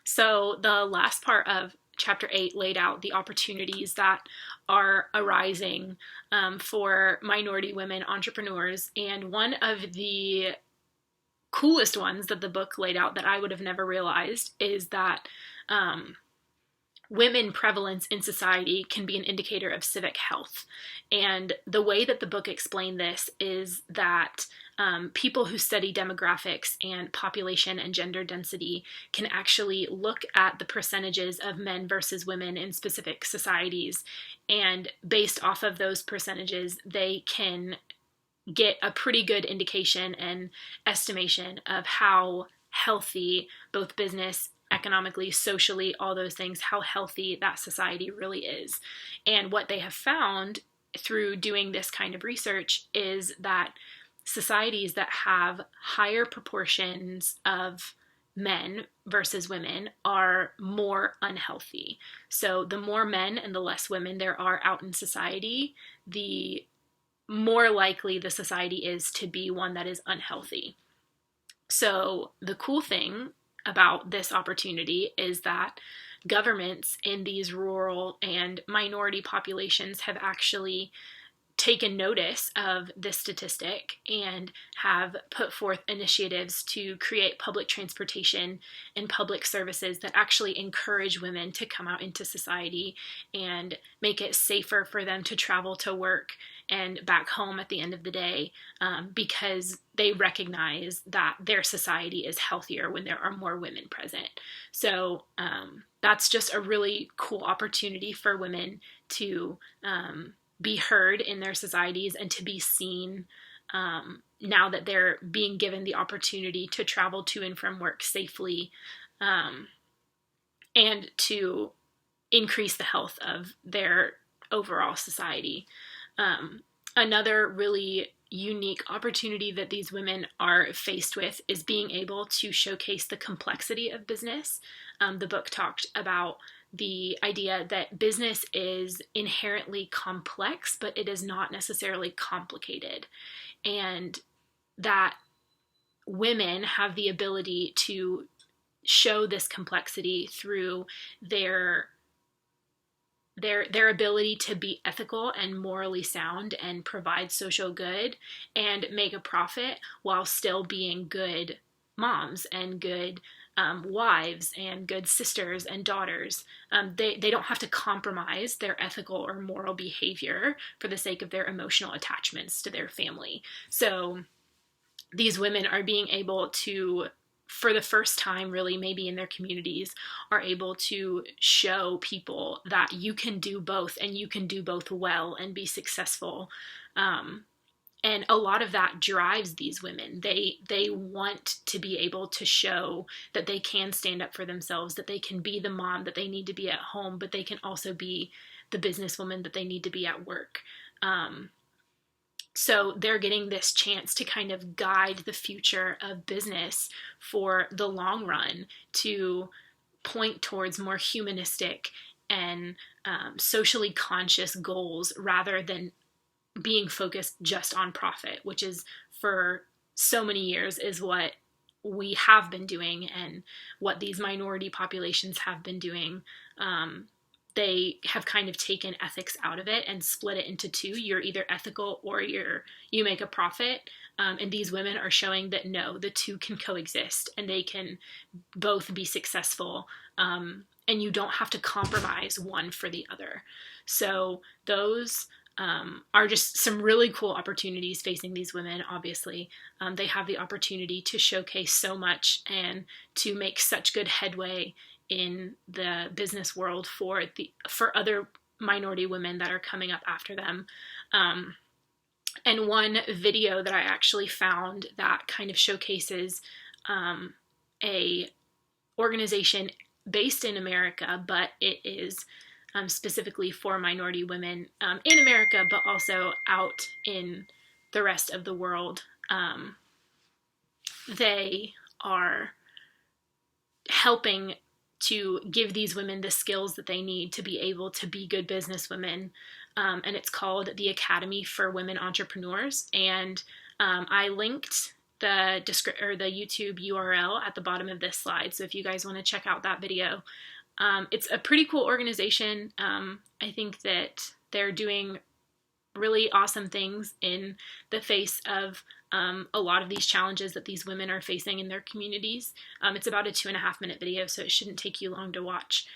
So the last part of chapter 8 laid out the opportunities that are arising for minority women entrepreneurs. And one of the coolest ones that the book laid out that I would have never realized is that um, women prevalence in society can be an indicator of civic health. And the way that the book explained this is that people who study demographics and population and gender density can actually look at the percentages of men versus women in specific societies. And based off of those percentages, they can get a pretty good indication and estimation of how healthy both business, economically, socially, all those things, how healthy that society really is. And what they have found through doing this kind of research is that societies that have higher proportions of men versus women are more unhealthy. So the more men and the less women there are out in society, the more likely the society is to be one that is unhealthy. So the cool thing about this opportunity is that governments in these rural and minority populations have actually taken notice of this statistic and have put forth initiatives to create public transportation and public services that actually encourage women to come out into society and make it safer for them to travel to work and back home at the end of the day, because they recognize that their society is healthier when there are more women present. So that's just a really cool opportunity for women to be heard in their societies and to be seen, now that they're being given the opportunity to travel to and from work safely, and to increase the health of their overall society. Another really unique opportunity that these women are faced with is being able to showcase the complexity of business. The book talked about the idea that business is inherently complex, but it is not necessarily complicated, and that women have the ability to show this complexity through their ability to be ethical and morally sound and provide social good and make a profit while still being good moms and good wives and good sisters and daughters. They don't have to compromise their ethical or moral behavior for the sake of their emotional attachments to their family. So these women are being able to, for the first time really maybe in their communities, are able to show people that you can do both and you can do both well and be successful. And a lot of that drives these women. They want to be able to show that they can stand up for themselves, that they can be the mom that they need to be at home, but they can also be the businesswoman that they need to be at work. So they're getting this chance to kind of guide the future of business for the long run, to point towards more humanistic and socially conscious goals rather than being focused just on profit, which is for so many years is what we have been doing and what these minority populations have been doing. They have kind of taken ethics out of it and split it into two. You're either ethical or you make a profit. And these women are showing that no, the two can coexist and they can both be successful. And you don't have to compromise one for the other. So those are just some really cool opportunities facing these women. Obviously, they have the opportunity to showcase so much and to make such good headway in the business world for other minority women that are coming up after them. And one video that I actually found that kind of showcases a organization based in America, but it is specifically for minority women in America, but also out in the rest of the world. They are helping to give these women the skills that they need to be able to be good business women. And it's called the Academy for Women Entrepreneurs. And I linked the YouTube URL at the bottom of this slide. So if you guys want to check out that video, it's a pretty cool organization. I think that they're doing really awesome things in the face of a lot of these challenges that these women are facing in their communities. It's about a 2.5 minute video, so it shouldn't take you long to watch.